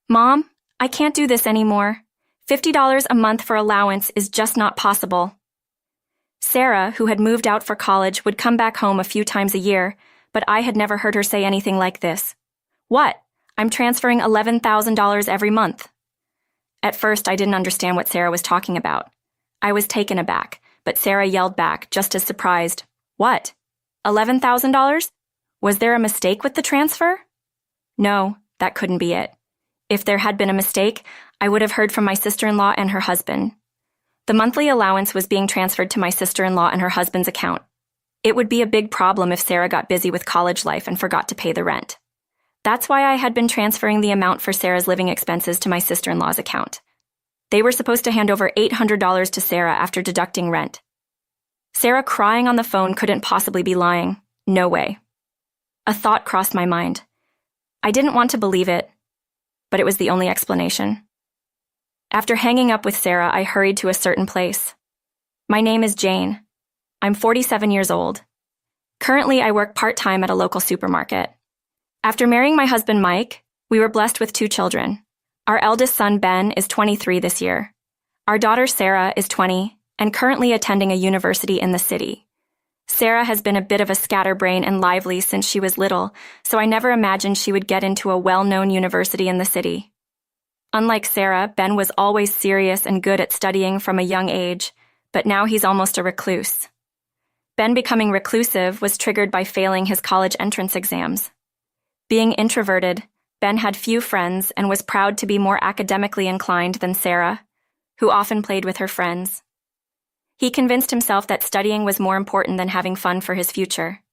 Mom, I can't do this anymore. $50 a month for allowance is just not possible. Sarah, who had moved out for college, would come back home a few times a year, but I had never heard her say anything like this. What? I'm transferring $11,000 every month. At first, I didn't understand what Sarah was talking about. I was taken aback, but Sarah yelled back, just as surprised. What? $11,000? Was there a mistake with the transfer? No, that couldn't be it. If there had been a mistake, I would have heard from my sister-in-law and her husband. The monthly allowance was being transferred to my sister-in-law and her husband's account. It would be a big problem if Sarah got busy with college life and forgot to pay the rent. That's why I had been transferring the amount for Sarah's living expenses to my sister-in-law's account. They were supposed to hand over $800 to Sarah after deducting rent. Sarah crying on the phone couldn't possibly be lying. No way. A thought crossed my mind. I didn't want to believe it, but it was the only explanation. After hanging up with Sarah, I hurried to a certain place. My name is Jane. I'm 47 years old. Currently, I work part-time at a local supermarket. After marrying my husband, Mike, we were blessed with 2 children. Our eldest son, Ben, is 23 this year. Our daughter, Sarah, is 20 and currently attending a university in the city. Sarah has been a bit of a scatterbrain and lively since she was little, so I never imagined she would get into a well-known university in the city. Unlike Sarah, Ben was always serious and good at studying from a young age, but now he's almost a recluse. Ben becoming reclusive was triggered by failing his college entrance exams. Being introverted, Ben had few friends and was proud to be more academically inclined than Sarah, who often played with her friends. He convinced himself that studying was more important than having fun for his future.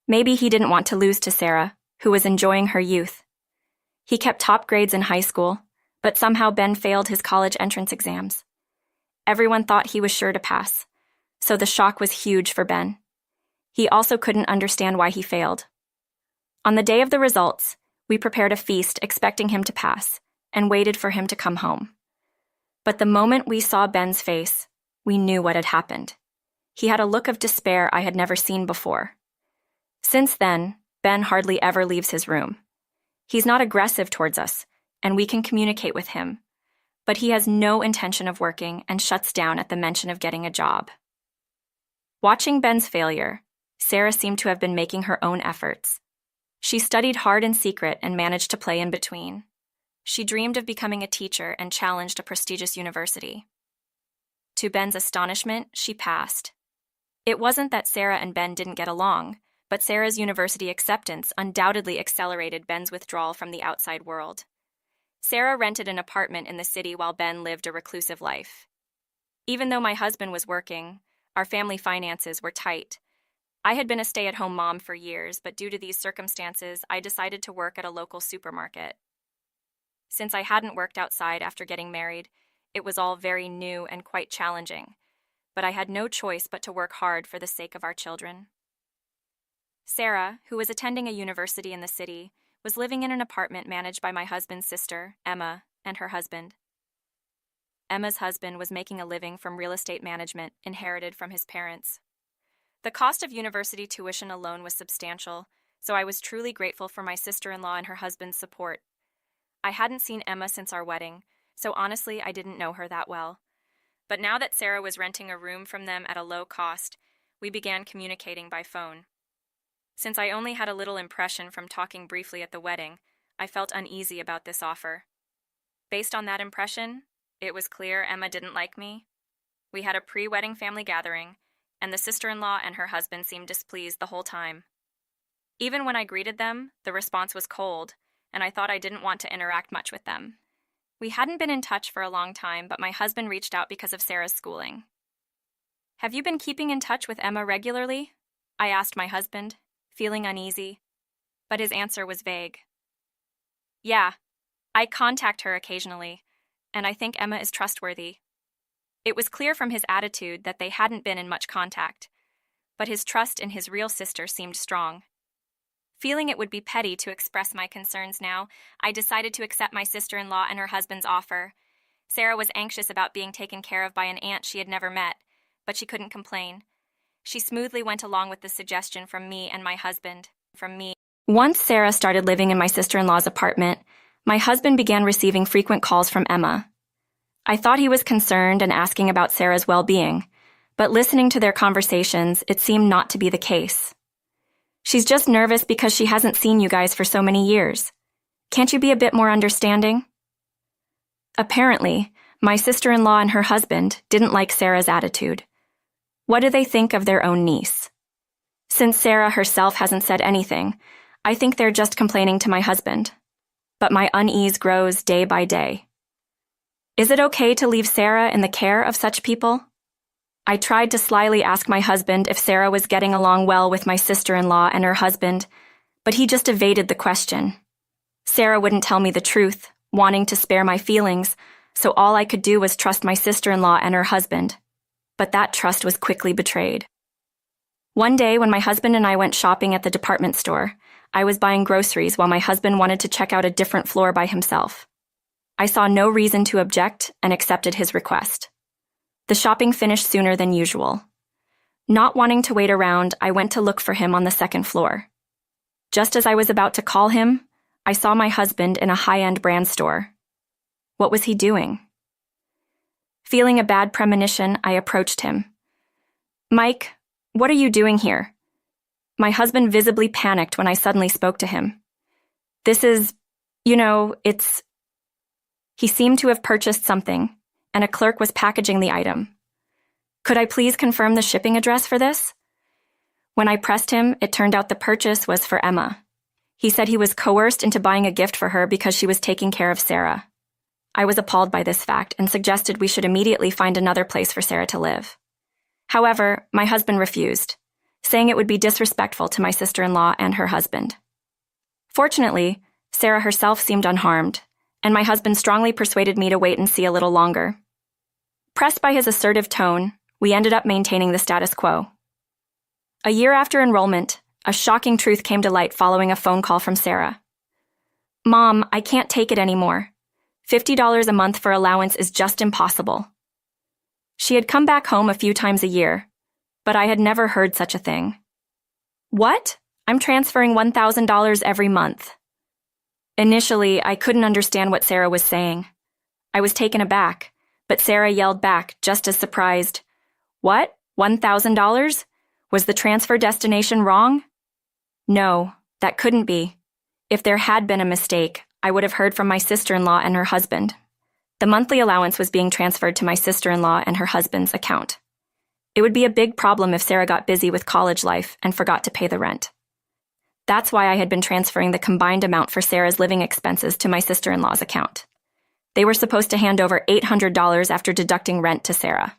Maybe he didn't want to lose to Sarah, who was enjoying her youth. He kept top grades in high school, but somehow Ben failed his college entrance exams. Everyone thought he was sure to pass, so the shock was huge for Ben. He also couldn't understand why he failed. On the day of the results, we prepared a feast expecting him to pass and waited for him to come home. But the moment we saw Ben's face, we knew what had happened. He had a look of despair I had never seen before. Since then, Ben hardly ever leaves his room. He's not aggressive towards us, and we can communicate with him, but he has no intention of working and shuts down at the mention of getting a job. Watching Ben's failure, Sarah seemed to have been making her own efforts. She studied hard in secret and managed to play in between. She dreamed of becoming a teacher and challenged a prestigious university. To Ben's astonishment, she passed. It wasn't that Sarah and Ben didn't get along, but Sarah's university acceptance undoubtedly accelerated Ben's withdrawal from the outside world. Sarah rented an apartment in the city while Ben lived a reclusive life. Even though my husband was working, our family finances were tight. I had been a stay-at-home mom for years, but due to these circumstances, I decided to work at a local supermarket. Since I hadn't worked outside after getting married, it was all very new and quite challenging, but I had no choice but to work hard for the sake of our children. Sarah, who was attending a university in the city, was living in an apartment managed by my husband's sister, Emma, and her husband. Emma's husband was making a living from real estate management inherited from his parents. The cost of university tuition alone was substantial, so I was truly grateful for my sister-in-law and her husband's support. I hadn't seen Emma since our wedding, so honestly I didn't know her that well. But now that Sarah was renting a room from them at a low cost, we began communicating by phone. Since I only had a little impression from talking briefly at the wedding, I felt uneasy about this offer. Based on that impression, it was clear Emma didn't like me. We had a pre-wedding family gathering, and the sister-in-law and her husband seemed displeased the whole time. Even when I greeted them, the response was cold, and I thought I didn't want to interact much with them. We hadn't been in touch for a long time, but my husband reached out because of Sarah's schooling. "Have you been keeping in touch with Emma regularly?" I asked my husband, feeling uneasy, but his answer was vague. "Yeah, I contact her occasionally, and I think Emma is trustworthy." It was clear from his attitude that they hadn't been in much contact, but his trust in his real sister seemed strong. Feeling it would be petty to express my concerns now, I decided to accept my sister-in-law and her husband's offer. Sarah was anxious about being taken care of by an aunt she had never met, but she couldn't complain. She smoothly went along with the suggestion from me and my husband. Once Sarah started living in my sister-in-law's apartment, my husband began receiving frequent calls from Emma. I thought he was concerned and asking about Sarah's well-being, but listening to their conversations, it seemed not to be the case. She's just nervous because she hasn't seen you guys for so many years. Can't you be a bit more understanding? Apparently, my sister-in-law and her husband didn't like Sarah's attitude. What do they think of their own niece? Since Sarah herself hasn't said anything, I think they're just complaining to my husband. But my unease grows day by day. Is it okay to leave Sarah in the care of such people? I tried to slyly ask my husband if Sarah was getting along well with my sister-in-law and her husband, but he just evaded the question. Sarah wouldn't tell me the truth, wanting to spare my feelings, so all I could do was trust my sister-in-law and her husband. But that trust was quickly betrayed. One day when my husband and I went shopping at the department store, I was buying groceries while my husband wanted to check out a different floor by himself. I saw no reason to object and accepted his request. The shopping finished sooner than usual. Not wanting to wait around, I went to look for him on the second floor. Just as I was about to call him, I saw my husband in a high-end brand store. What was he doing? Feeling a bad premonition, I approached him. "Mike, what are you doing here?" My husband visibly panicked when I suddenly spoke to him. "This is, it's..." He seemed to have purchased something, and a clerk was packaging the item. "Could I please confirm the shipping address for this?" When I pressed him, it turned out the purchase was for Emma. He said he was coerced into buying a gift for her because she was taking care of Sarah. I was appalled by this fact and suggested we should immediately find another place for Sarah to live. However, my husband refused, saying it would be disrespectful to my sister-in-law and her husband. Fortunately, Sarah herself seemed unharmed, and my husband strongly persuaded me to wait and see a little longer. Pressed by his assertive tone, we ended up maintaining the status quo. A year after enrollment, a shocking truth came to light following a phone call from Sarah. "Mom, I can't take it anymore. $50 a month for allowance is just impossible." She had come back home a few times a year, but I had never heard such a thing. "What? I'm transferring $1,000 every month." Initially, I couldn't understand what Sarah was saying. I was taken aback, but Sarah yelled back, just as surprised. "What? $1,000? Was the transfer destination wrong?" No, that couldn't be. If there had been a mistake, I would have heard from my sister-in-law and her husband. The monthly allowance was being transferred to my sister-in-law and her husband's account. It would be a big problem if Sarah got busy with college life and forgot to pay the rent. That's why I had been transferring the combined amount for Sarah's living expenses to my sister-in-law's account. They were supposed to hand over $800 after deducting rent to Sarah.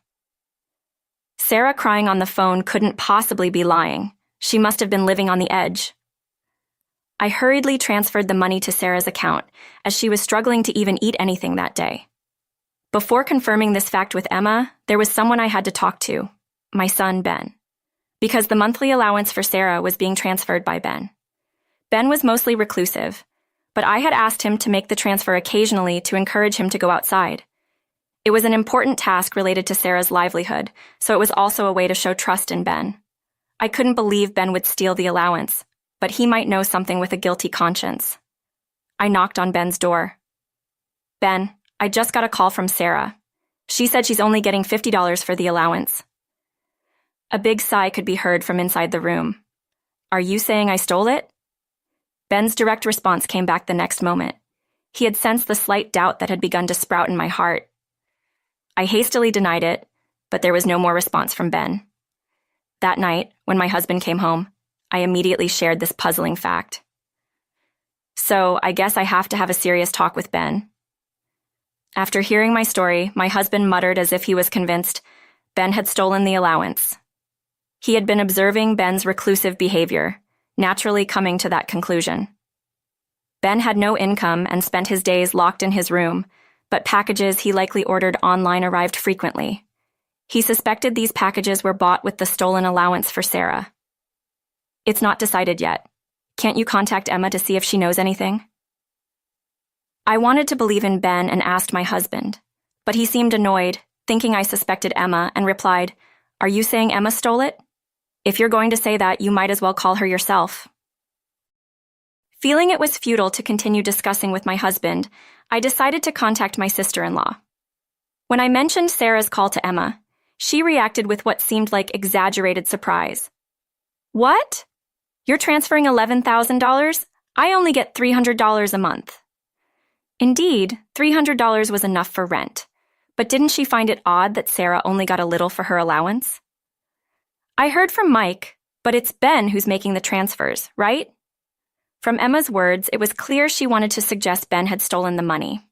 Sarah crying on the phone couldn't possibly be lying. She must have been living on the edge. I hurriedly transferred the money to Sarah's account, as she was struggling to even eat anything that day. Before confirming this fact with Emma, there was someone I had to talk to, my son, Ben, because the monthly allowance for Sarah was being transferred by Ben. Ben was mostly reclusive, but I had asked him to make the transfer occasionally to encourage him to go outside. It was an important task related to Sarah's livelihood, so it was also a way to show trust in Ben. I couldn't believe Ben would steal the allowance, but he might know something with a guilty conscience. I knocked on Ben's door. "Ben, I just got a call from Sarah. She said she's only getting $50 for the allowance." A big sigh could be heard from inside the room. "Are you saying I stole it?" Ben's direct response came back the next moment. He had sensed the slight doubt that had begun to sprout in my heart. I hastily denied it, but there was no more response from Ben. That night, when my husband came home, I immediately shared this puzzling fact. "So, I guess I have to have a serious talk with Ben." After hearing my story, my husband muttered as if he was convinced Ben had stolen the allowance. He had been observing Ben's reclusive behavior, naturally coming to that conclusion. Ben had no income and spent his days locked in his room, but packages he likely ordered online arrived frequently. He suspected these packages were bought with the stolen allowance for Sarah. "It's not decided yet. Can't you contact Emma to see if she knows anything?" I wanted to believe in Ben and asked my husband, but he seemed annoyed, thinking I suspected Emma, and replied, "Are you saying Emma stole it? If you're going to say that, you might as well call her yourself." Feeling it was futile to continue discussing with my husband, I decided to contact my sister-in-law. When I mentioned Sarah's call to Emma, she reacted with what seemed like exaggerated surprise. "What? You're transferring $11,000? I only get $300 a month." Indeed, $300 was enough for rent, but didn't she find it odd that Sarah only got a little for her allowance? "I heard from Mike, but it's Ben who's making the transfers, right?" From Emma's words, it was clear she wanted to suggest Ben had stolen the money.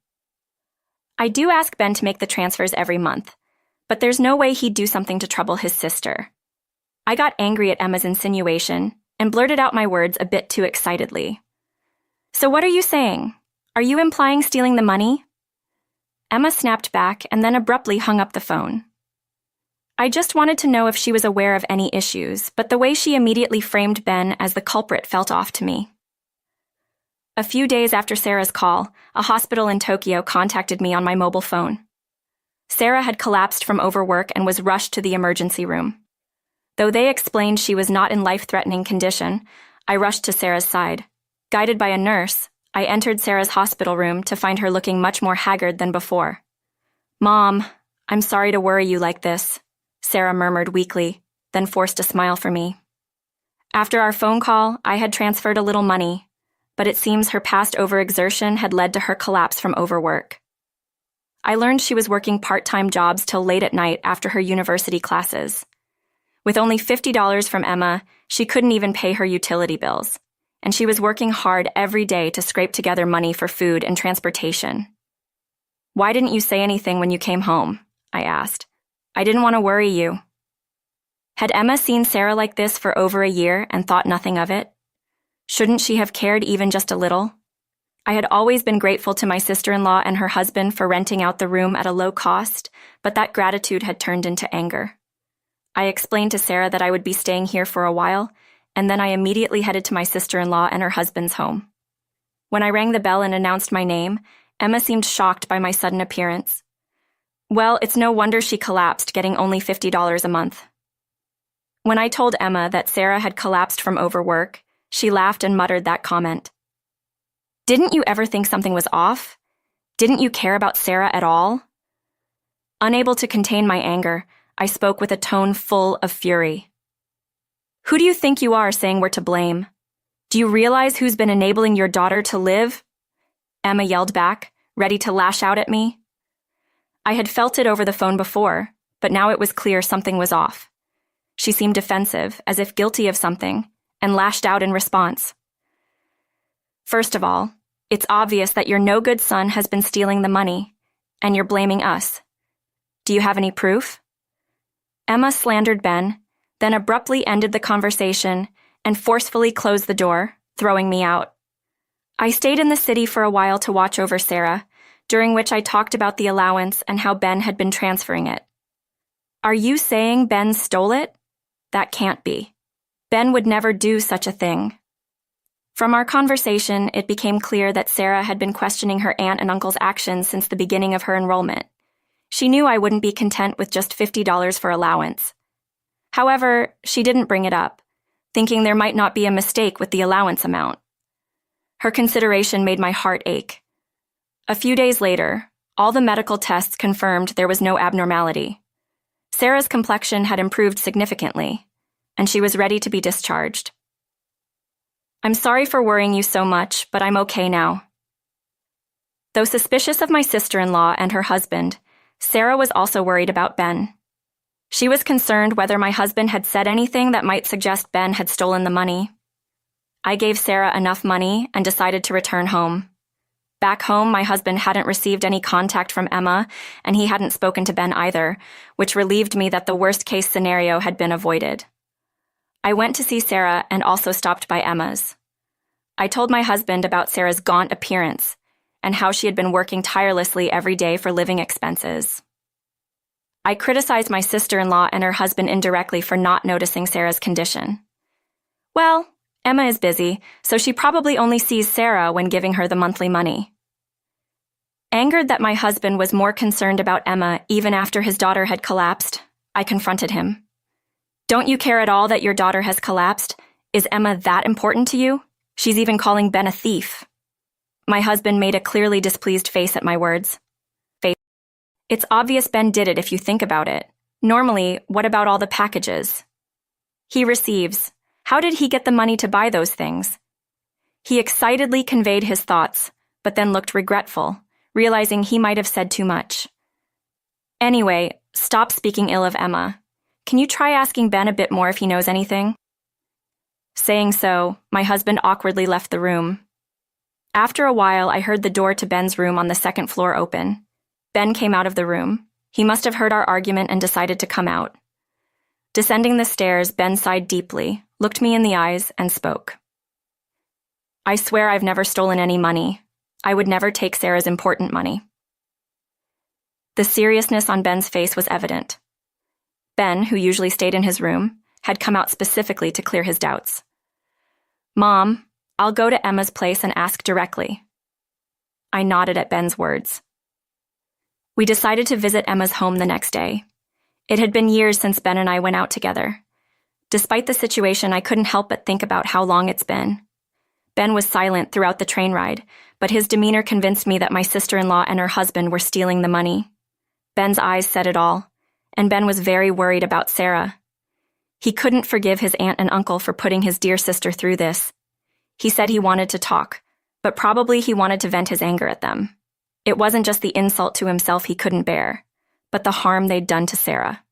"I do ask Ben to make the transfers every month, but there's no way he'd do something to trouble his sister." I got angry at Emma's insinuation and blurted out my words a bit too excitedly. "So what are you saying? Are you implying stealing the money?" Emma snapped back and then abruptly hung up the phone. I just wanted to know if she was aware of any issues, but the way she immediately framed Ben as the culprit felt off to me. A few days after Sarah's call, a hospital in Tokyo contacted me on my mobile phone. Sarah had collapsed from overwork and was rushed to the emergency room. Though they explained she was not in life-threatening condition, I rushed to Sarah's side. Guided by a nurse, I entered Sarah's hospital room to find her looking much more haggard than before. "Mom, I'm sorry to worry you like this," Sarah murmured weakly, then forced a smile for me. After our phone call, I had transferred a little money, but it seems her past overexertion had led to her collapse from overwork. I learned she was working part-time jobs till late at night after her university classes. With only $50 from Emma, she couldn't even pay her utility bills, and she was working hard every day to scrape together money for food and transportation. "Why didn't you say anything when you came home?" I asked. "I didn't want to worry you." Had Emma seen Sarah like this for over a year and thought nothing of it? Shouldn't she have cared even just a little? I had always been grateful to my sister-in-law and her husband for renting out the room at a low cost, but that gratitude had turned into anger. I explained to Sarah that I would be staying here for a while, and then I immediately headed to my sister-in-law and her husband's home. When I rang the bell and announced my name, Emma seemed shocked by my sudden appearance. Well, it's no wonder she collapsed, getting only $50 a month. When I told Emma that Sarah had collapsed from overwork, she laughed and muttered that comment. "Didn't you ever think something was off? Didn't you care about Sarah at all?" Unable to contain my anger, I spoke with a tone full of fury. "Who do you think you are saying we're to blame? Do you realize who's been enabling your daughter to live?" Emma yelled back, ready to lash out at me. I had felt it over the phone before, but now it was clear something was off. She seemed defensive, as if guilty of something, and lashed out in response. "First of all, it's obvious that your no-good son has been stealing the money, and you're blaming us. Do you have any proof?" Emma slandered Ben, then abruptly ended the conversation and forcefully closed the door, throwing me out. I stayed in the city for a while to watch over Sarah, during which I talked about the allowance and how Ben had been transferring it. "Are you saying Ben stole it? That can't be. Ben would never do such a thing." From our conversation, it became clear that Sarah had been questioning her aunt and uncle's actions since the beginning of her enrollment. She knew I wouldn't be content with just $50 for allowance. However, she didn't bring it up, thinking there might not be a mistake with the allowance amount. Her consideration made my heart ache. A few days later, all the medical tests confirmed there was no abnormality. Sarah's complexion had improved significantly, and she was ready to be discharged. "I'm sorry for worrying you so much, but I'm okay now." Though suspicious of my sister-in-law and her husband, Sarah was also worried about Ben. She was concerned whether my husband had said anything that might suggest Ben had stolen the money. I gave Sarah enough money and decided to return home. Back home, my husband hadn't received any contact from Emma, and he hadn't spoken to Ben either, which relieved me that the worst-case scenario had been avoided. I went to see Sarah and also stopped by Emma's. I told my husband about Sarah's gaunt appearance and how she had been working tirelessly every day for living expenses. I criticized my sister-in-law and her husband indirectly for not noticing Sarah's condition. "Well, Emma is busy, so she probably only sees Sarah when giving her the monthly money." Angered that my husband was more concerned about Emma even after his daughter had collapsed, I confronted him. "Don't you care at all that your daughter has collapsed? Is Emma that important to you?" She's even calling Ben a thief. My husband made a clearly displeased face at my words. It's obvious Ben did it if you think about it. Normally, what about all the packages he receives? How did he get the money to buy those things? He excitedly conveyed his thoughts, but then looked regretful, realizing he might have said too much. Anyway, stop speaking ill of Emma. Can you try asking Ben a bit more if he knows anything? Saying so, my husband awkwardly left the room. After a while, I heard the door to Ben's room on the second floor open. Ben came out of the room. He must have heard our argument and decided to come out. Descending the stairs, Ben sighed deeply, looked me in the eyes, and spoke. I swear I've never stolen any money. I would never take Sarah's important money. The seriousness on Ben's face was evident. Ben, who usually stayed in his room, had come out specifically to clear his doubts. Mom, I'll go to Emma's place and ask directly. I nodded at Ben's words. We decided to visit Emma's home the next day. It had been years since Ben and I went out together. Despite the situation, I couldn't help but think about how long it's been. Ben was silent throughout the train ride, but his demeanor convinced me that my sister-in-law and her husband were stealing the money. Ben's eyes said it all, and Ben was very worried about Sarah. He couldn't forgive his aunt and uncle for putting his dear sister through this. He said he wanted to talk, but probably he wanted to vent his anger at them. It wasn't just the insult to himself he couldn't bear, but the harm they'd done to Sarah.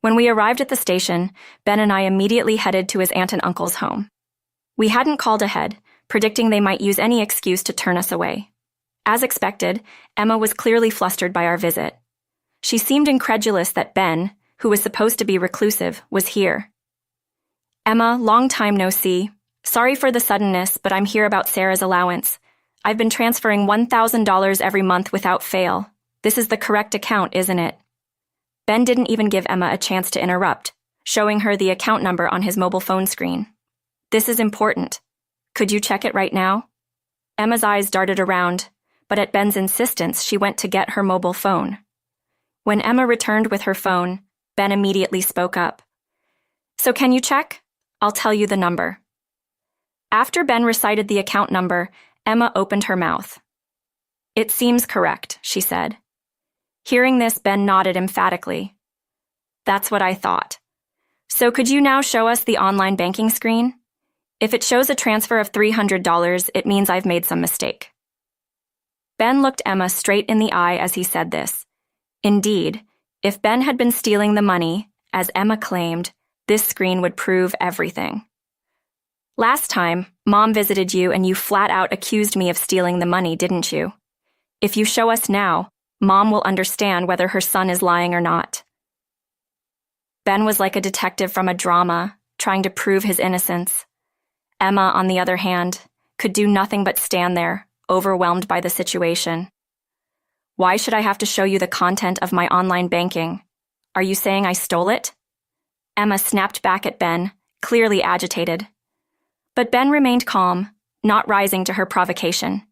When we arrived at the station, Ben and I immediately headed to his aunt and uncle's home. We hadn't called ahead, predicting they might use any excuse to turn us away. As expected, Emma was clearly flustered by our visit. She seemed incredulous that Ben, who was supposed to be reclusive, was here. Emma, long time no see. Sorry for the suddenness, but I'm here about Sarah's allowance. I've been transferring $1,000 every month without fail. This is the correct account, isn't it? Ben didn't even give Emma a chance to interrupt, showing her the account number on his mobile phone screen. This is important. Could you check it right now? Emma's eyes darted around, but at Ben's insistence, she went to get her mobile phone. When Emma returned with her phone, Ben immediately spoke up. So can you check? I'll tell you the number. After Ben recited the account number, Emma opened her mouth. It seems correct, she said. Hearing this, Ben nodded emphatically. That's what I thought. So could you now show us the online banking screen? If it shows a transfer of $300, it means I've made some mistake. Ben looked Emma straight in the eye as he said this. Indeed, if Ben had been stealing the money, as Emma claimed, this screen would prove everything. Last time, Mom visited you and you flat out accused me of stealing the money, didn't you? If you show us now, Mom will understand whether her son is lying or not. Ben was like a detective from a drama, trying to prove his innocence. Emma, on the other hand, could do nothing but stand there, overwhelmed by the situation. Why should I have to show you the content of my online banking? Are you saying I stole it? Emma snapped back at Ben, clearly agitated. But Ben remained calm, not rising to her provocation.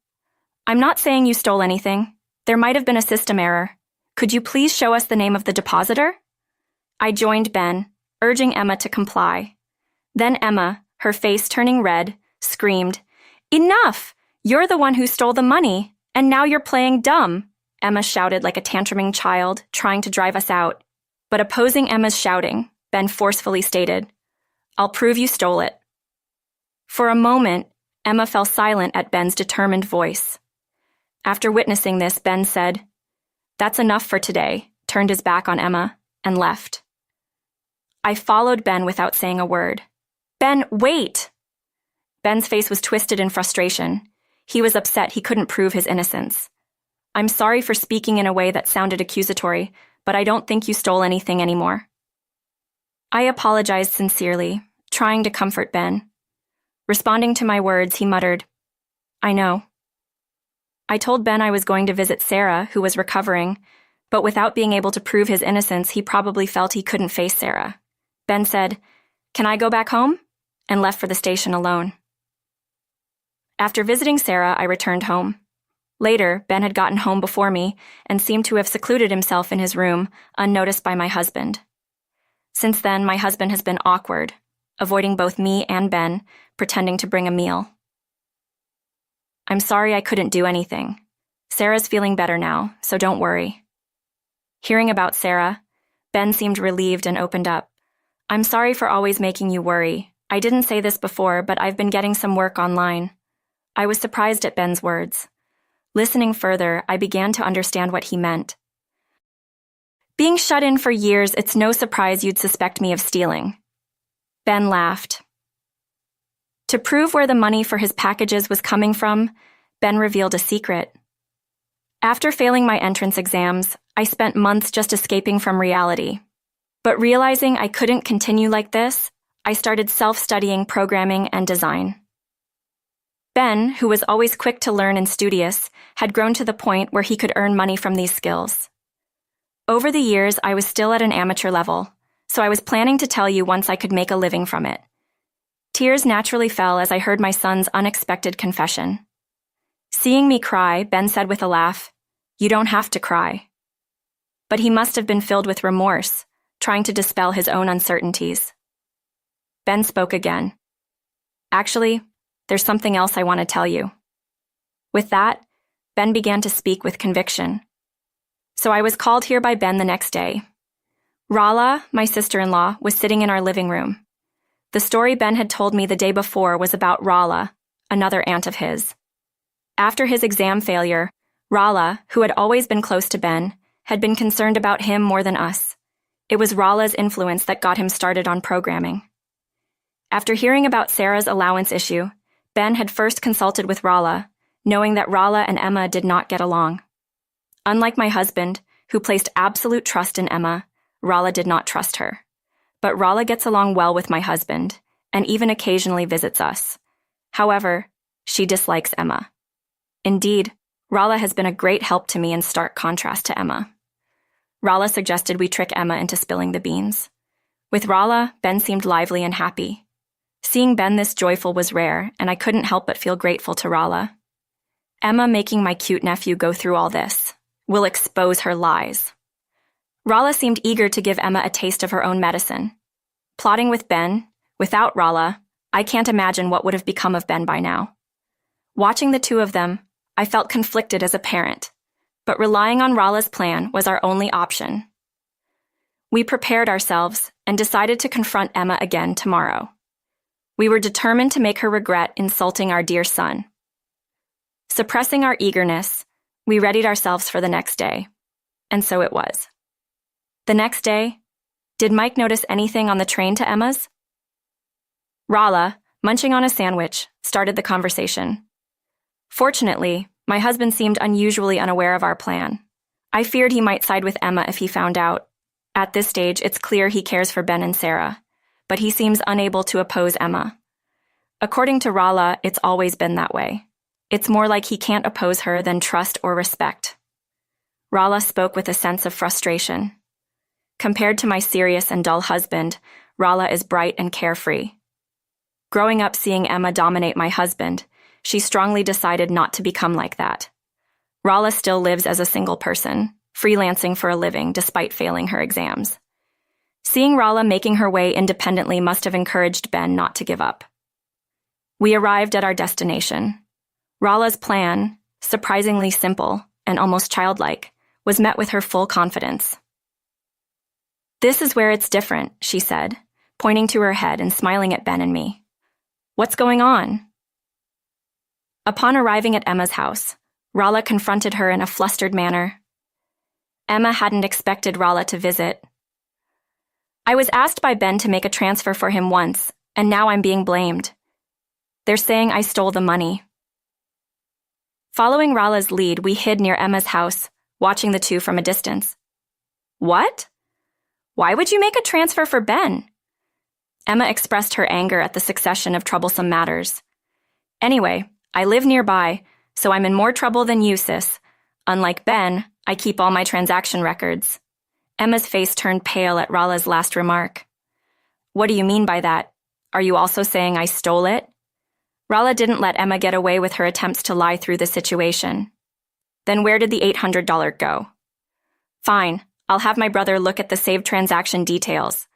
I'm not saying you stole anything. There might have been a system error. Could you please show us the name of the depositor? I joined Ben, urging Emma to comply. Then Emma, her face turning red, screamed, Enough! You're the one who stole the money, and now you're playing dumb, Emma shouted like a tantruming child, trying to drive us out. But opposing Emma's shouting, Ben forcefully stated, I'll prove you stole it. For a moment, Emma fell silent at Ben's determined voice. After witnessing this, Ben said, That's enough for today, turned his back on Emma, and left. I followed Ben without saying a word. Ben, wait! Ben's face was twisted in frustration. He was upset he couldn't prove his innocence. I'm sorry for speaking in a way that sounded accusatory, but I don't think you stole anything anymore. I apologized sincerely, trying to comfort Ben. Responding to my words, he muttered, I know. I told Ben I was going to visit Sarah, who was recovering, but without being able to prove his innocence, he probably felt he couldn't face Sarah. Ben said, Can I go back home? And left for the station alone. After visiting Sarah, I returned home. Later, Ben had gotten home before me and seemed to have secluded himself in his room, unnoticed by my husband. Since then, my husband has been awkward, avoiding both me and Ben, pretending to bring a meal. I'm sorry I couldn't do anything. Sarah's feeling better now, so don't worry. Hearing about Sarah, Ben seemed relieved and opened up. I'm sorry for always making you worry. I didn't say this before, but I've been getting some work online. I was surprised at Ben's words. Listening further, I began to understand what he meant. Being shut in for years, it's no surprise you'd suspect me of stealing. Ben laughed. To prove where the money for his packages was coming from, Ben revealed a secret. After failing my entrance exams, I spent months just escaping from reality. But realizing I couldn't continue like this, I started self-studying programming and design. Ben, who was always quick to learn and studious, had grown to the point where he could earn money from these skills. Over the years, I was still at an amateur level, so I was planning to tell you once I could make a living from it. Tears naturally fell as I heard my son's unexpected confession. Seeing me cry, Ben said with a laugh, "You don't have to cry." But he must have been filled with remorse, trying to dispel his own uncertainties. Ben spoke again. Actually, there's something else I want to tell you. With that, Ben began to speak with conviction. So I was called here by Ben the next day. Rala, my sister-in-law, was sitting in our living room. The story Ben had told me the day before was about Rala, another aunt of his. After his exam failure, Rala, who had always been close to Ben, had been concerned about him more than us. It was Rala's influence that got him started on programming. After hearing about Sarah's allowance issue, Ben had first consulted with Rala, knowing that Rala and Emma did not get along. Unlike my husband, who placed absolute trust in Emma, Rala did not trust her. But Rala gets along well with my husband, and even occasionally visits us. However, she dislikes Emma. Indeed, Rala has been a great help to me in stark contrast to Emma. Rala suggested we trick Emma into spilling the beans. With Rala, Ben seemed lively and happy. Seeing Ben this joyful was rare, and I couldn't help but feel grateful to Rala. Emma making my cute nephew go through all this will expose her lies. Rala seemed eager to give Emma a taste of her own medicine. Plotting with Ben, without Rala, I can't imagine what would have become of Ben by now. Watching the two of them, I felt conflicted as a parent, but relying on Rala's plan was our only option. We prepared ourselves and decided to confront Emma again tomorrow. We were determined to make her regret insulting our dear son. Suppressing our eagerness, we readied ourselves for the next day, and so it was. The next day, did Mike notice anything on the train to Emma's? Rala, munching on a sandwich, started the conversation. Fortunately, my husband seemed unusually unaware of our plan. I feared he might side with Emma if he found out. At this stage, it's clear he cares for Ben and Sarah, but he seems unable to oppose Emma. According to Rala, it's always been that way. It's more like he can't oppose her than trust or respect. Rala spoke with a sense of frustration. Compared to my serious and dull husband, Rala is bright and carefree. Growing up seeing Emma dominate my husband, she strongly decided not to become like that. Rala still lives as a single person, freelancing for a living despite failing her exams. Seeing Rala making her way independently must have encouraged Ben not to give up. We arrived at our destination. Rala's plan, surprisingly simple and almost childlike, was met with her full confidence. "This is where it's different," she said, pointing to her head and smiling at Ben and me. "What's going on?" Upon arriving at Emma's house, Rala confronted her in a flustered manner. Emma hadn't expected Rala to visit. "I was asked by Ben to make a transfer for him once, and now I'm being blamed. They're saying I stole the money." Following Rala's lead, we hid near Emma's house, watching the two from a distance. "What? Why would you make a transfer for Ben?" Emma expressed her anger at the succession of troublesome matters. "Anyway, I live nearby, so I'm in more trouble than you, sis. Unlike Ben, I keep all my transaction records." Emma's face turned pale at Rala's last remark. "What do you mean by that? Are you also saying I stole it?" Rala didn't let Emma get away with her attempts to lie through the situation. "Then where did the $800 go?" "Fine, I'll have my brother look at the saved transaction details.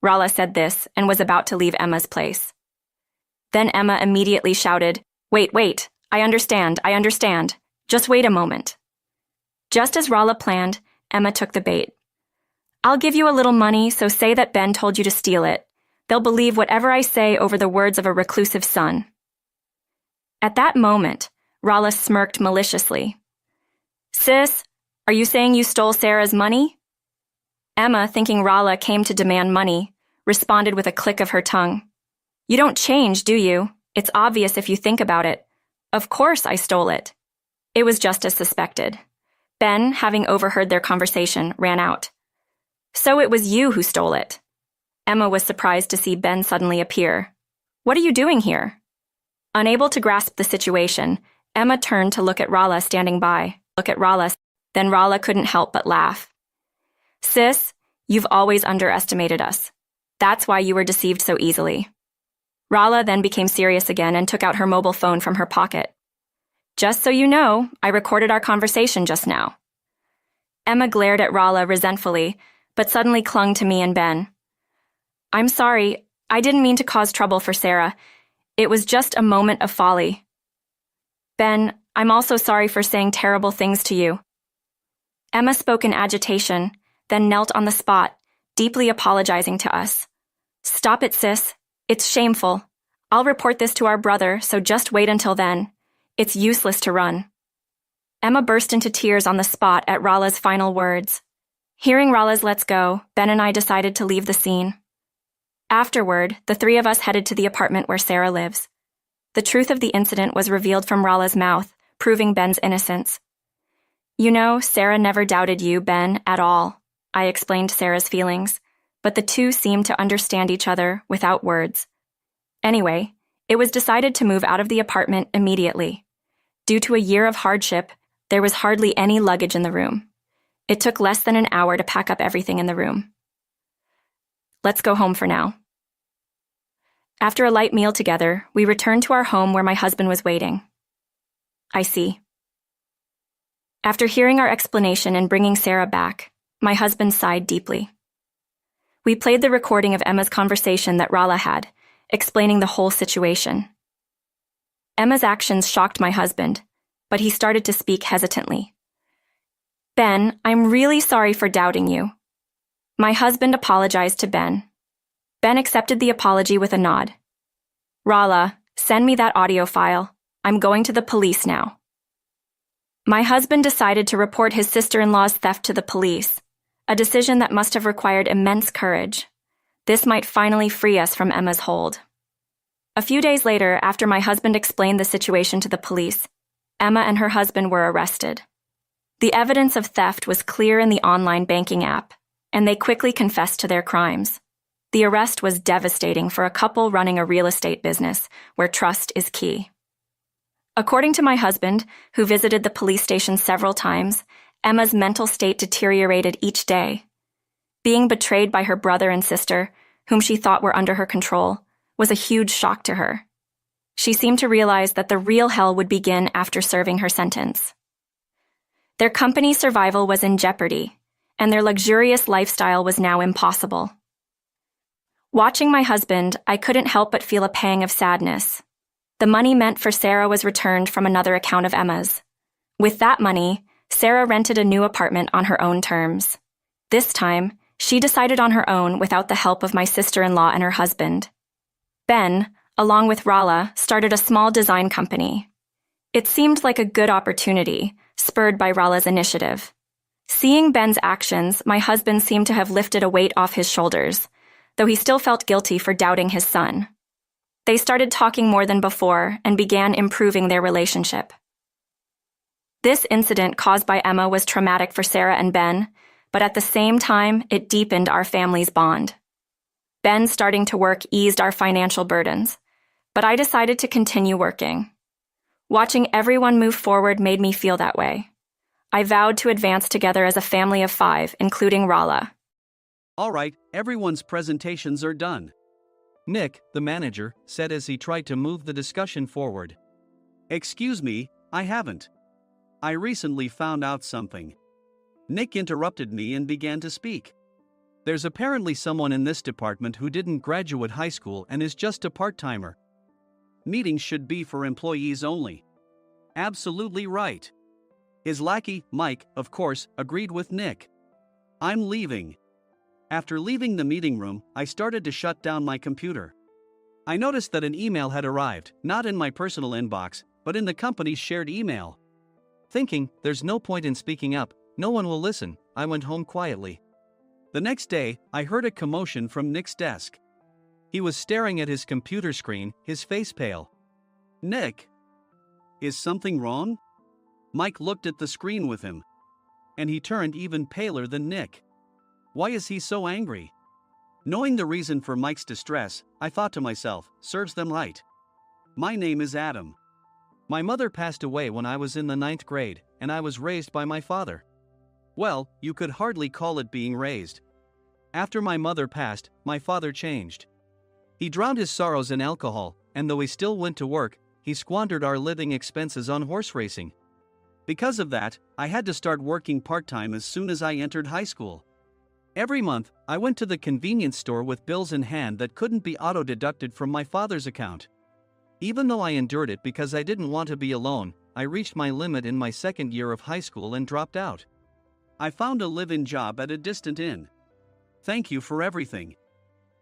Rala said this and was about to leave Emma's place. Then Emma immediately shouted, Wait, I understand. Just wait a moment. Just as Rala planned, Emma took the bait. I'll give you a little money, so say that Ben told you to steal it. They'll believe whatever I say over the words of a reclusive son. At that moment, Rala smirked maliciously. Sis, are you saying you stole Sarah's money? Emma, thinking Rala came to demand money, responded with a click of her tongue. You don't change, do you? It's obvious if you think about it. Of course I stole it. It was just as suspected. Ben, having overheard their conversation, ran out. So it was you who stole it. Emma was surprised to see Ben suddenly appear. What are you doing here? Unable to grasp the situation, Emma turned to look at Rala standing by. Then Rala couldn't help but laugh. Sis, you've always underestimated us. That's why you were deceived so easily. Rala then became serious again and took out her mobile phone from her pocket. Just so you know, I recorded our conversation just now. Emma glared at Rala resentfully, but suddenly clung to me and Ben. I'm sorry, I didn't mean to cause trouble for Sarah. It was just a moment of folly. Ben, I'm also sorry for saying terrible things to you. Emma spoke in agitation, then knelt on the spot, deeply apologizing to us. Stop it, sis. It's shameful. I'll report this to our brother, so just wait until then. It's useless to run. Emma burst into tears on the spot at Rala's final words. Hearing Rala's let's go, Ben and I decided to leave the scene. Afterward, the three of us headed to the apartment where Sarah lives. The truth of the incident was revealed from Rala's mouth, proving Ben's innocence. You know, Sarah never doubted you, Ben, at all. I explained Sarah's feelings, but the two seemed to understand each other without words. Anyway, it was decided to move out of the apartment immediately. Due to a year of hardship, there was hardly any luggage in the room. It took less than an hour to pack up everything in the room. Let's go home for now. After a light meal together, we returned to our home where my husband was waiting. I see. After hearing our explanation and bringing Sarah back, my husband sighed deeply. We played the recording of Emma's conversation that Rala had, explaining the whole situation. Emma's actions shocked my husband, but he started to speak hesitantly. Ben, I'm really sorry for doubting you. My husband apologized to Ben. Ben accepted the apology with a nod. Rala, send me that audio file. I'm going to the police now. My husband decided to report his sister-in-law's theft to the police, a decision that must have required immense courage. This might finally free us from Emma's hold. A few days later, after my husband explained the situation to the police, Emma and her husband were arrested. The evidence of theft was clear in the online banking app, and they quickly confessed to their crimes. The arrest was devastating for a couple running a real estate business where trust is key. According to my husband, who visited the police station several times, Emma's mental state deteriorated each day. Being betrayed by her brother and sister, whom she thought were under her control, was a huge shock to her. She seemed to realize that the real hell would begin after serving her sentence. Their company's survival was in jeopardy, and their luxurious lifestyle was now impossible. Watching my husband, I couldn't help but feel a pang of sadness. The money meant for Sarah was returned from another account of Emma's. With that money, Sarah rented a new apartment on her own terms. This time, she decided on her own without the help of my sister-in-law and her husband. Ben, along with Rala, started a small design company. It seemed like a good opportunity, spurred by Rala's initiative. Seeing Ben's actions, my husband seemed to have lifted a weight off his shoulders, though he still felt guilty for doubting his son. They started talking more than before and began improving their relationship. This incident caused by Emma was traumatic for Sarah and Ben, but at the same time, it deepened our family's bond. Ben starting to work eased our financial burdens, but I decided to continue working. Watching everyone move forward made me feel that way. I vowed to advance together as a family of 5, including Rala. All right, everyone's presentations are done. Nick, the manager, said as he tried to move the discussion forward. Excuse me, I haven't. I recently found out something. Nick interrupted me and began to speak. There's apparently someone in this department who didn't graduate high school and is just a part-timer. Meetings should be for employees only. Absolutely right. His lackey, Mike, of course, agreed with Nick. I'm leaving. After leaving the meeting room, I started to shut down my computer. I noticed that an email had arrived, not in my personal inbox, but in the company's shared email. Thinking, there's no point in speaking up, no one will listen, I went home quietly. The next day, I heard a commotion from Nick's desk. He was staring at his computer screen, his face pale. Nick! Is something wrong? Mike looked at the screen with him. And he turned even paler than Nick. Why is he so angry? Knowing the reason for Mike's distress, I thought to myself, serves them right. My name is Adam. My mother passed away when I was in the 9th grade, and I was raised by my father. Well, you could hardly call it being raised. After my mother passed, my father changed. He drowned his sorrows in alcohol, and though he still went to work, he squandered our living expenses on horse racing. Because of that, I had to start working part-time as soon as I entered high school. Every month, I went to the convenience store with bills in hand that couldn't be auto-deducted from my father's account. Even though I endured it because I didn't want to be alone, I reached my limit in my second year of high school and dropped out. I found a live-in job at a distant inn. Thank you for everything.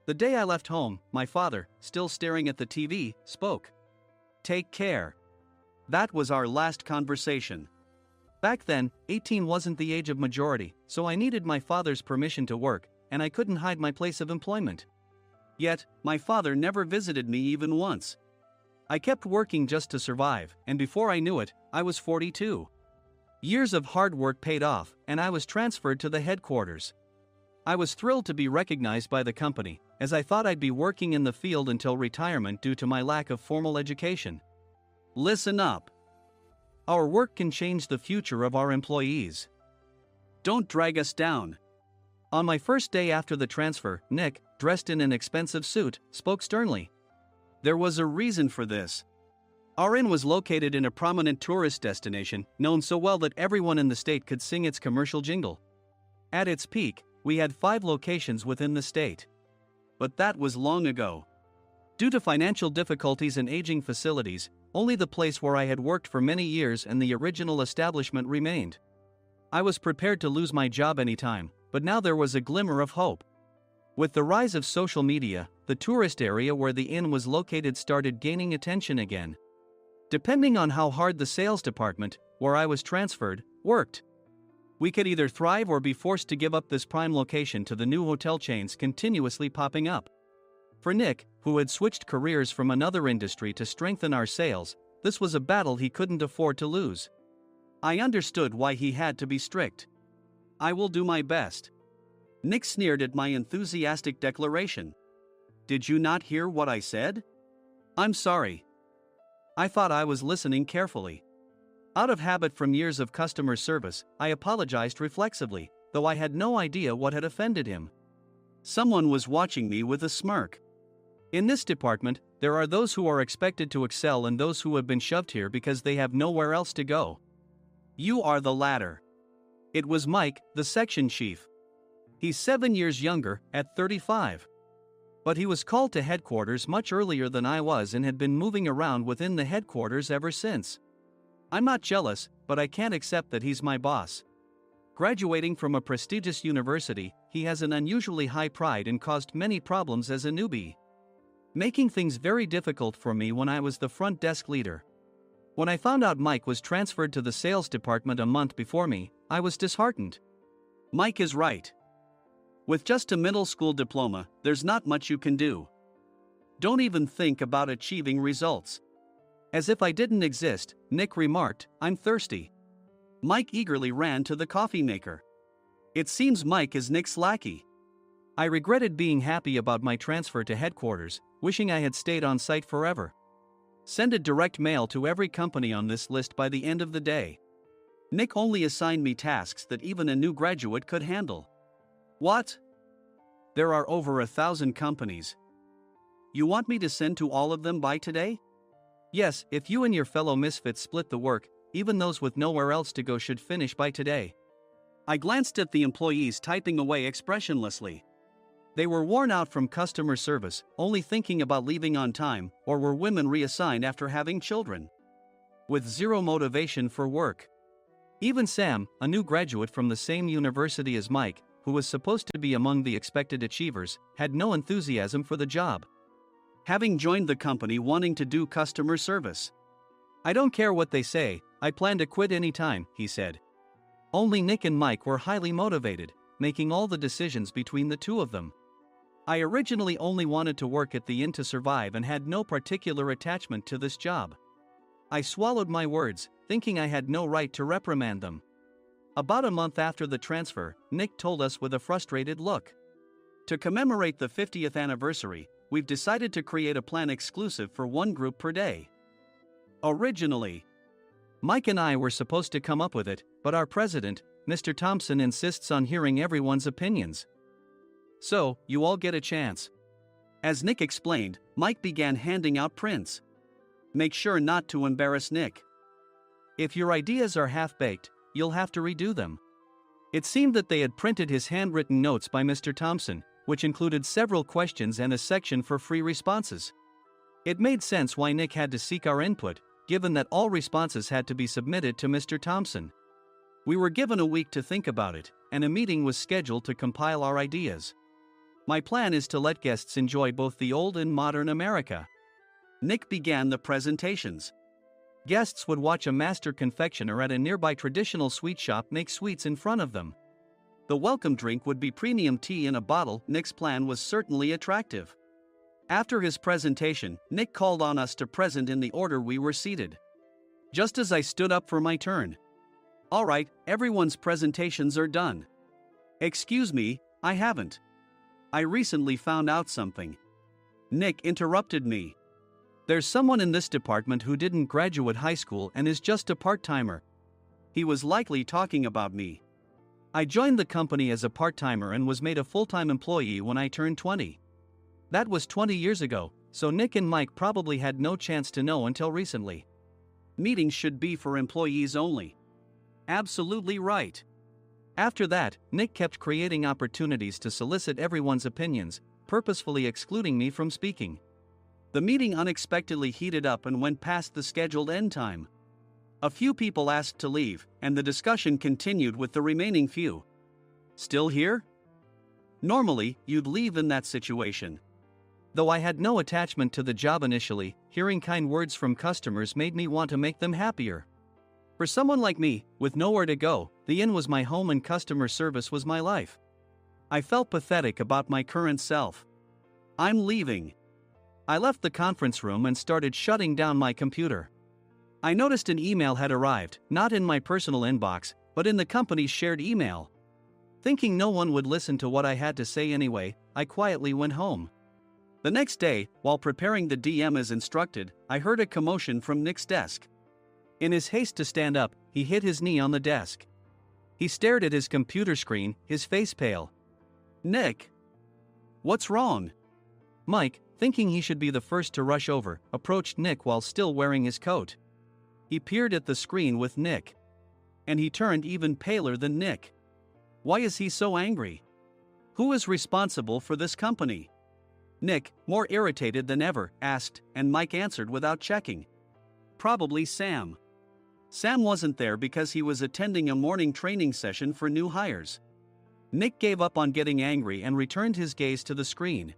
The day I left home, my father, still staring at the TV, spoke. Take care. That was our last conversation. Back then, 18 wasn't the age of majority, so I needed my father's permission to work, and I couldn't hide my place of employment. Yet, my father never visited me even once. I kept working just to survive, and before I knew it, I was 42. Years of hard work paid off, and I was transferred to the headquarters. I was thrilled to be recognized by the company, as I thought I'd be working in the field until retirement due to my lack of formal education. Listen up. Our work can change the future of our employees. Don't drag us down. On my first day after the transfer, Nick, dressed in an expensive suit, spoke sternly. There was a reason for this. Our inn was located in a prominent tourist destination, known so well that everyone in the state could sing its commercial jingle. At its peak, we had 5 locations within the state. But that was long ago. Due to financial difficulties and aging facilities, only the place where I had worked for many years and the original establishment remained. I was prepared to lose my job anytime, but now there was a glimmer of hope. With the rise of social media, the tourist area where the inn was located started gaining attention again. Depending on how hard the sales department, where I was transferred, worked, we could either thrive or be forced to give up this prime location to the new hotel chains continuously popping up. For Nick, who had switched careers from another industry to strengthen our sales, this was a battle he couldn't afford to lose. I understood why he had to be strict. I will do my best. Nick sneered at my enthusiastic declaration. Did you not hear what I said? I'm sorry. I thought I was listening carefully. Out of habit from years of customer service, I apologized reflexively, though I had no idea what had offended him. Someone was watching me with a smirk. In this department, there are those who are expected to excel and those who have been shoved here because they have nowhere else to go. You are the latter. It was Mike, the section chief. He's 7 years younger, at 35. But he was called to headquarters much earlier than I was and had been moving around within the headquarters ever since. I'm not jealous, but I can't accept that he's my boss. Graduating from a prestigious university, he has an unusually high pride and caused many problems as a newbie, making things very difficult for me when I was the front desk leader. When I found out Mike was transferred to the sales department a month before me, I was disheartened. Mike is right. With just a middle school diploma, there's not much you can do. Don't even think about achieving results. As if I didn't exist, Nick remarked, I'm thirsty. Mike eagerly ran to the coffee maker. It seems Mike is Nick's lackey. I regretted being happy about my transfer to headquarters, wishing I had stayed on site forever. Send a direct mail to every company on this list by the end of the day. Nick only assigned me tasks that even a new graduate could handle. What? There are over 1,000 companies. You want me to send to all of them by today? Yes, if you and your fellow misfits split the work, even those with nowhere else to go should finish by today. I glanced at the employees typing away expressionlessly. They were worn out from customer service, only thinking about leaving on time, or were women reassigned after having children. With zero motivation for work. Even Sam, a new graduate from the same university as Mike, who was supposed to be among the expected achievers, had no enthusiasm for the job. Having joined the company wanting to do customer service. "I don't care what they say, I plan to quit anytime," he said. Only Nick and Mike were highly motivated, making all the decisions between the two of them. I originally only wanted to work at the inn to survive and had no particular attachment to this job. I swallowed my words, thinking I had no right to reprimand them. About a month after the transfer, Nick told us with a frustrated look. "To commemorate the 50th anniversary, we've decided to create a plan exclusive for one group per day. Originally, Mike and I were supposed to come up with it, but our president, Mr. Thompson, insists on hearing everyone's opinions. So, you all get a chance." As Nick explained, Mike began handing out prints. "Make sure not to embarrass Nick. If your ideas are half-baked, you'll have to redo them." It seemed that they had printed his handwritten notes by Mr. Thompson, which included several questions and a section for free responses. It made sense why Nick had to seek our input, given that all responses had to be submitted to Mr. Thompson. We were given a week to think about it, and a meeting was scheduled to compile our ideas. My plan is to let guests enjoy both the old and modern America. Nick began the presentations. Guests would watch a master confectioner at a nearby traditional sweet shop make sweets in front of them. The welcome drink would be premium tea in a bottle. Nick's plan was certainly attractive. After his presentation, Nick called on us to present in the order we were seated. Just as I stood up for my turn. "All right, everyone's presentations are done." "Excuse me, I haven't. I recently found out something." Nick interrupted me. "There's someone in this department who didn't graduate high school and is just a part-timer." He was likely talking about me. I joined the company as a part-timer and was made a full-time employee when I turned 20. That was 20 years ago, so Nick and Mike probably had no chance to know until recently. Meetings should be for employees only. Absolutely right. After that, Nick kept creating opportunities to solicit everyone's opinions, purposefully excluding me from speaking. The meeting unexpectedly heated up and went past the scheduled end time. A few people asked to leave, and the discussion continued with the remaining few. "Still here?" Normally, you'd leave in that situation. Though I had no attachment to the job initially, hearing kind words from customers made me want to make them happier. For someone like me, with nowhere to go, the inn was my home and customer service was my life. I felt pathetic about my current self. "I'm leaving." I left the conference room and started shutting down my computer. I noticed an email had arrived, not in my personal inbox, but in the company's shared email. Thinking no one would listen to what I had to say anyway, I quietly went home. The next day, while preparing the DM as instructed, I heard a commotion from Nick's desk. In his haste to stand up, he hit his knee on the desk. He stared at his computer screen, his face pale. "Nick! What's wrong?" Mike, thinking he should be the first to rush over, approached Nick while still wearing his coat. He peered at the screen with Nick. And he turned even paler than Nick. Why is he so angry? Who is responsible for this company? Nick, more irritated than ever, asked, and Mike answered without checking. Probably Sam. Sam wasn't there because he was attending a morning training session for new hires. Nick gave up on getting angry and returned his gaze to the screen.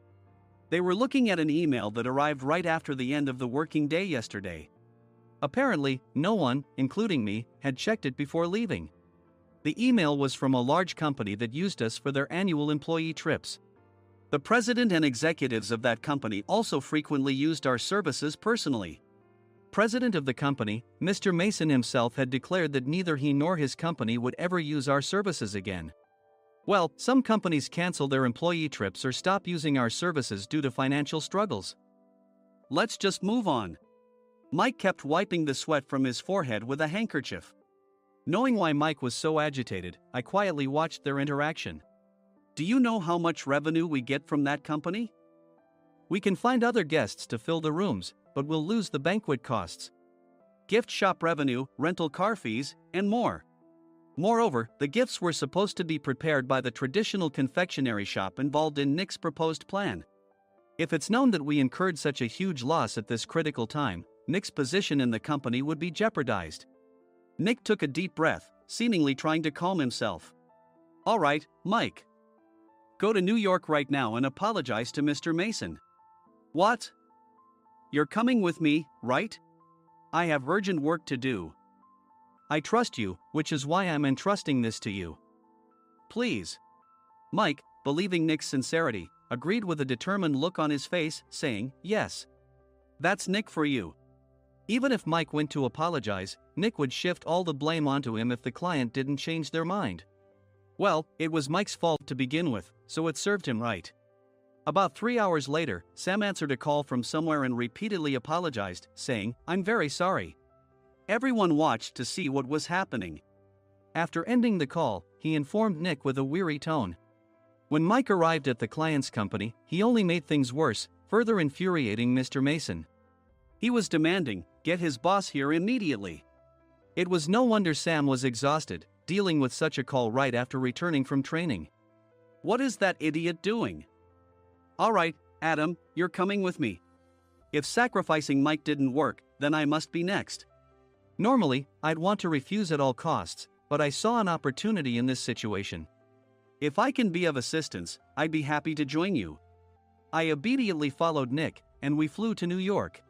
They were looking at an email that arrived right after the end of the working day yesterday. Apparently, no one, including me, had checked it before leaving. The email was from a large company that used us for their annual employee trips. The president and executives of that company also frequently used our services personally. President of the company, Mr. Mason himself, had declared that neither he nor his company would ever use our services again. Well, some companies cancel their employee trips or stop using our services due to financial struggles. Let's just move on. Mike kept wiping the sweat from his forehead with a handkerchief. Knowing why Mike was so agitated, I quietly watched their interaction. Do you know how much revenue we get from that company? We can find other guests to fill the rooms, but we'll lose the banquet costs, gift shop revenue, rental car fees, and more. Moreover, the gifts were supposed to be prepared by the traditional confectionery shop involved in Nick's proposed plan. If it's known that we incurred such a huge loss at this critical time, Nick's position in the company would be jeopardized. Nick took a deep breath, seemingly trying to calm himself. All right, Mike. Go to New York right now and apologize to Mr. Mason. What? You're coming with me, right? I have urgent work to do. I trust you, which is why I'm entrusting this to you. Please. Mike, believing Nick's sincerity, agreed with a determined look on his face, saying, yes. That's Nick for you. Even if Mike went to apologize, Nick would shift all the blame onto him if the client didn't change their mind. Well, it was Mike's fault to begin with, so it served him right. About 3 hours later, Sam answered a call from somewhere and repeatedly apologized, saying, I'm very sorry. Everyone watched to see what was happening. After ending the call, he informed Nick with a weary tone. When Mike arrived at the client's company, he only made things worse, further infuriating Mr. Mason. He was demanding, get his boss here immediately. It was no wonder Sam was exhausted, dealing with such a call right after returning from training. What is that idiot doing? All right, Adam, you're coming with me. If sacrificing Mike didn't work, then I must be next. Normally, I'd want to refuse at all costs, but I saw an opportunity in this situation. If I can be of assistance, I'd be happy to join you. I immediately followed Nick, and we flew to New York.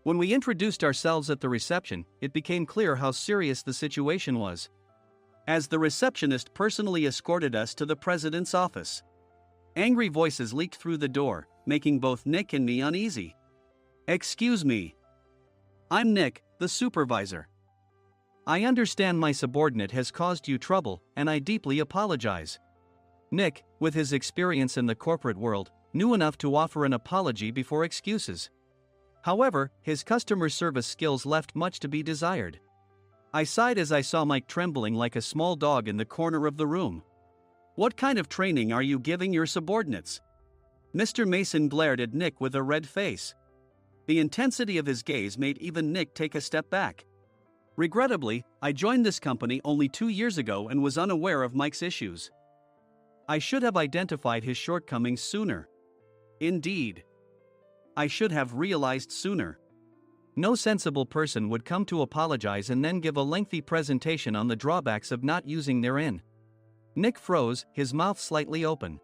When we introduced ourselves at the reception, it became clear how serious the situation was. As the receptionist personally escorted us to the president's office. Angry voices leaked through the door, making both Nick and me uneasy. Excuse me. I'm Nick, the supervisor. I understand my subordinate has caused you trouble, and I deeply apologize. Nick, with his experience in the corporate world, knew enough to offer an apology before excuses. However, his customer service skills left much to be desired. I sighed as I saw Mike trembling like a small dog in the corner of the room. What kind of training are you giving your subordinates? Mr. Mason glared at Nick with a red face. The intensity of his gaze made even Nick take a step back. Regrettably, I joined this company only 2 years ago and was unaware of Mike's issues. I should have identified his shortcomings sooner. Indeed. I should have realized sooner. No sensible person would come to apologize and then give a lengthy presentation on the drawbacks of not using their in. Nick froze, his mouth slightly open.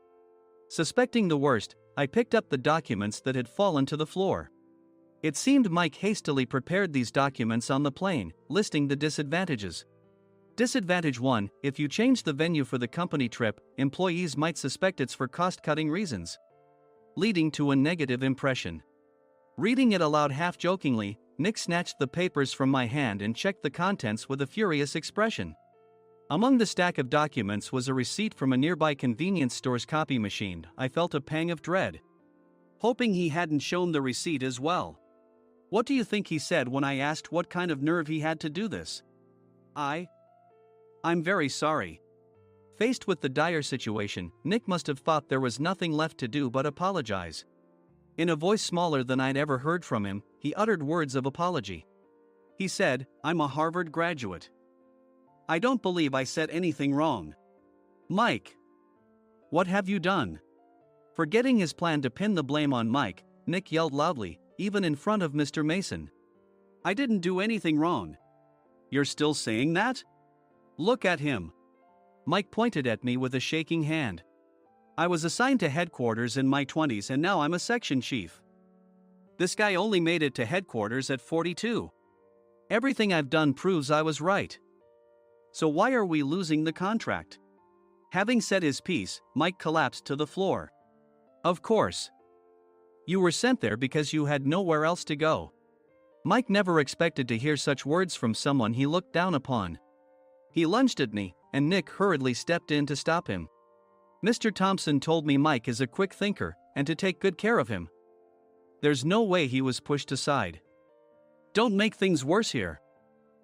Suspecting the worst, I picked up the documents that had fallen to the floor. It seemed Mike hastily prepared these documents on the plane, listing the disadvantages. Disadvantage 1: if you change the venue for the company trip, employees might suspect it's for cost-cutting reasons, leading to a negative impression. Reading it aloud half-jokingly, Nick snatched the papers from my hand and checked the contents with a furious expression. Among the stack of documents was a receipt from a nearby convenience store's copy machine. I felt a pang of dread, hoping he hadn't shown the receipt as well. What do you think he said when I asked what kind of nerve he had to do this? I'm very sorry. Faced with the dire situation, Nick must have thought there was nothing left to do but apologize. In a voice smaller than I'd ever heard from him, he uttered words of apology. He said, I'm a Harvard graduate. I don't believe I said anything wrong. Mike! What have you done? Forgetting his plan to pin the blame on Mike, Nick yelled loudly, even in front of Mr. Mason. I didn't do anything wrong. You're still saying that? Look at him. Mike pointed at me with a shaking hand. I was assigned to headquarters in my 20s and now I'm a section chief. This guy only made it to headquarters at 42. Everything I've done proves I was right. So why are we losing the contract? Having said his piece, Mike collapsed to the floor. Of course. You were sent there because you had nowhere else to go. Mike never expected to hear such words from someone he looked down upon. He lunged at me, and Nick hurriedly stepped in to stop him. Mr. Thompson told me Mike is a quick thinker, and to take good care of him. There's no way he was pushed aside. Don't make things worse here.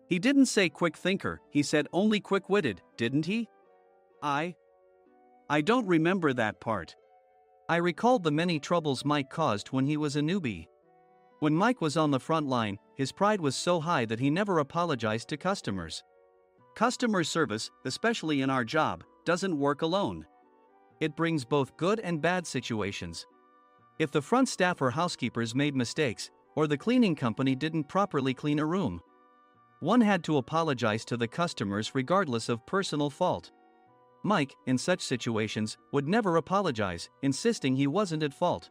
He didn't say quick thinker, he said only quick-witted, didn't he? I don't remember that part. I recalled the many troubles Mike caused when he was a newbie. When Mike was on the front line, his pride was so high that he never apologized to customers. Customer service, especially in our job, doesn't work alone. It brings both good and bad situations. If the front staff or housekeepers made mistakes, or the cleaning company didn't properly clean a room, one had to apologize to the customers regardless of personal fault. Mike, in such situations, would never apologize, insisting he wasn't at fault.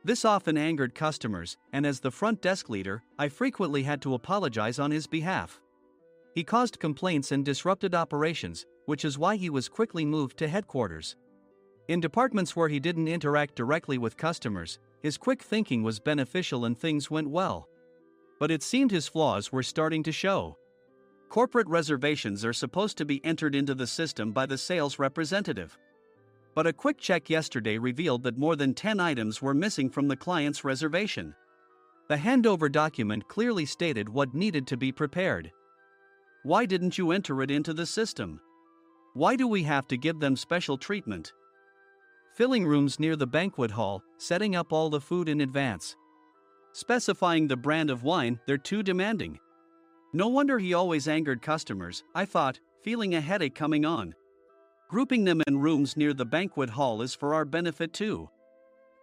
This often angered customers, and as the front desk leader, I frequently had to apologize on his behalf. He caused complaints and disrupted operations, which is why he was quickly moved to headquarters. In departments where he didn't interact directly with customers, his quick thinking was beneficial and things went well. But it seemed his flaws were starting to show. Corporate reservations are supposed to be entered into the system by the sales representative. But a quick check yesterday revealed that more than 10 items were missing from the client's reservation. The handover document clearly stated what needed to be prepared. Why didn't you enter it into the system? Why do we have to give them special treatment? Filling rooms near the banquet hall, setting up all the food in advance. Specifying the brand of wine, they're too demanding. No wonder he always angered customers, I thought, feeling a headache coming on. Grouping them in rooms near the banquet hall is for our benefit too.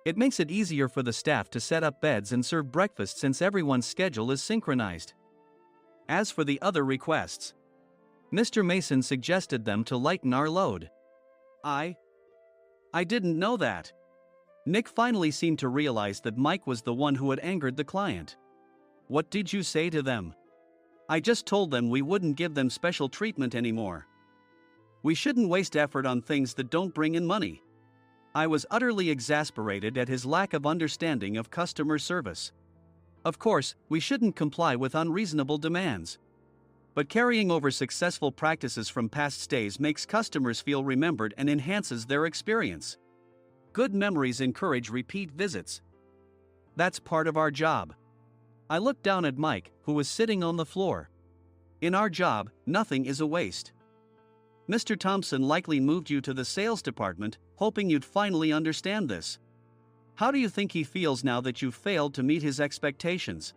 It makes it easier for the staff to set up beds and serve breakfast since everyone's schedule is synchronized. As for the other requests, Mr. Mason suggested them to lighten our load. I didn't know that. Nick finally seemed to realize that Mike was the one who had angered the client. What did you say to them? I just told them we wouldn't give them special treatment anymore. We shouldn't waste effort on things that don't bring in money. I was utterly exasperated at his lack of understanding of customer service. Of course, we shouldn't comply with unreasonable demands. But carrying over successful practices from past stays makes customers feel remembered and enhances their experience. Good memories encourage repeat visits. That's part of our job. I looked down at Mike, who was sitting on the floor. In our job, nothing is a waste. Mr. Thompson likely moved you to the sales department, hoping you'd finally understand this. How do you think he feels now that you've failed to meet his expectations?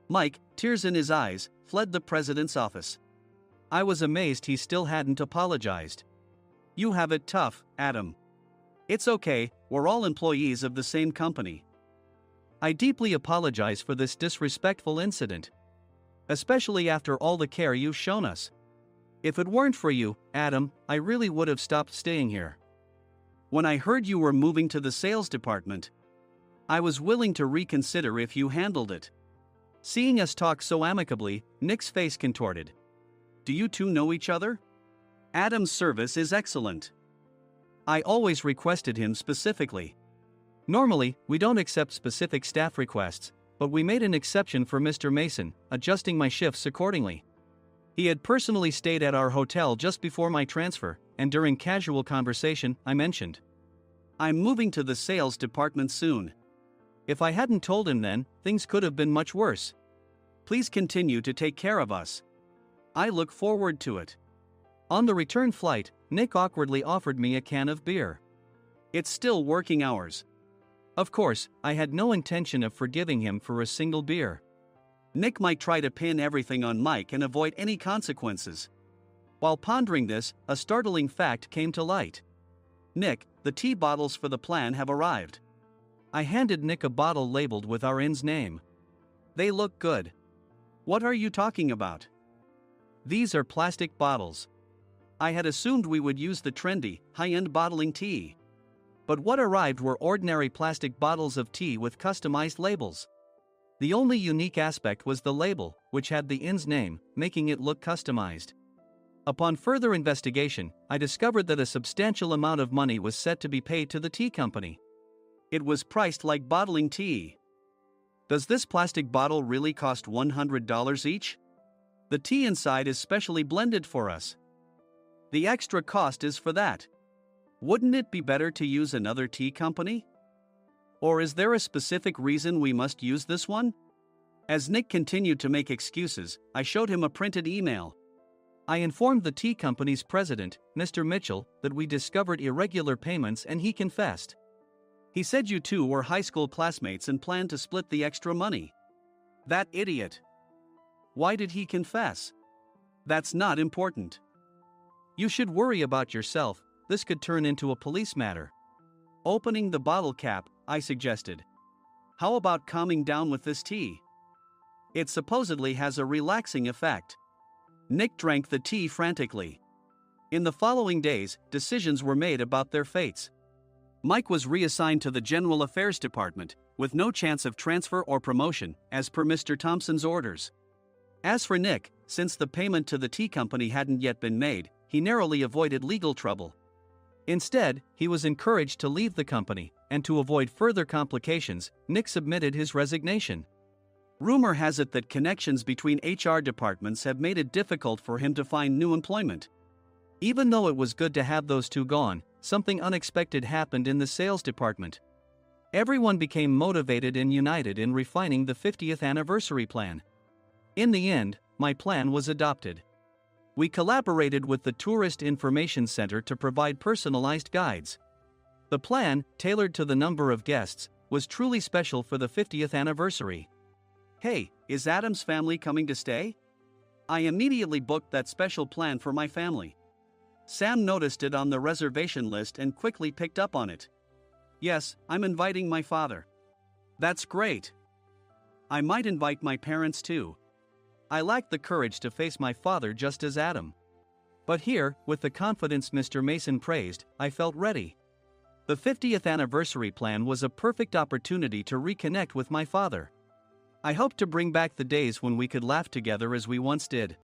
Mike, tears in his eyes, fled the president's office. I was amazed he still hadn't apologized. You have it tough, Adam. It's okay, we're all employees of the same company. I deeply apologize for this disrespectful incident. Especially after all the care you've shown us. If it weren't for you, Adam, I really would have stopped staying here. When I heard you were moving to the sales department, I was willing to reconsider if you handled it. Seeing us talk so amicably, Nick's face contorted. Do you two know each other? Adam's service is excellent. I always requested him specifically. Normally, we don't accept specific staff requests, but we made an exception for Mr. Mason, adjusting my shifts accordingly. He had personally stayed at our hotel just before my transfer, and during casual conversation, I mentioned, I'm moving to the sales department soon. If I hadn't told him then, things could have been much worse. Please continue to take care of us. I look forward to it. On the return flight, Nick awkwardly offered me a can of beer. It's still working hours. Of course, I had no intention of forgiving him for a single beer. Nick might try to pin everything on Mike and avoid any consequences. While pondering this, a startling fact came to light. Nick, the tea bottles for the plan have arrived. I handed Nick a bottle labeled with our inn's name. They look good. What are you talking about? These are plastic bottles. I had assumed we would use the trendy, high-end bottling tea. But what arrived were ordinary plastic bottles of tea with customized labels. The only unique aspect was the label, which had the inn's name, making it look customized. Upon further investigation, I discovered that a substantial amount of money was set to be paid to the tea company. It was priced like bottling tea. Does this plastic bottle really cost $100 each? The tea inside is specially blended for us. The extra cost is for that. Wouldn't it be better to use another tea company? Or is there a specific reason we must use this one? As Nick continued to make excuses, I showed him a printed email. I informed the tea company's president, Mr. Mitchell, that we discovered irregular payments and he confessed. He said you two were high school classmates and planned to split the extra money. That idiot. Why did he confess? That's not important. You should worry about yourself, this could turn into a police matter. Opening the bottle cap, I suggested. How about calming down with this tea? It supposedly has a relaxing effect. Nick drank the tea frantically. In the following days, decisions were made about their fates. Mike was reassigned to the General Affairs Department, with no chance of transfer or promotion, as per Mr. Thompson's orders. As for Nick, since the payment to the tea company hadn't yet been made, he narrowly avoided legal trouble. Instead, he was encouraged to leave the company, and to avoid further complications, Nick submitted his resignation. Rumor has it that connections between HR departments have made it difficult for him to find new employment. Even though it was good to have those two gone, something unexpected happened in the sales department. Everyone became motivated and united in refining the 50th anniversary plan. In the end, my plan was adopted. We collaborated with the Tourist Information Center to provide personalized guides. The plan, tailored to the number of guests, was truly special for the 50th anniversary. Hey, is Adam's family coming to stay? I immediately booked that special plan for my family. Sam noticed it on the reservation list and quickly picked up on it. Yes, I'm inviting my father. That's great. I might invite my parents too. I lacked the courage to face my father just as Adam. But here, with the confidence Mr. Mason praised, I felt ready. The 50th anniversary plan was a perfect opportunity to reconnect with my father. I hoped to bring back the days when we could laugh together as we once did.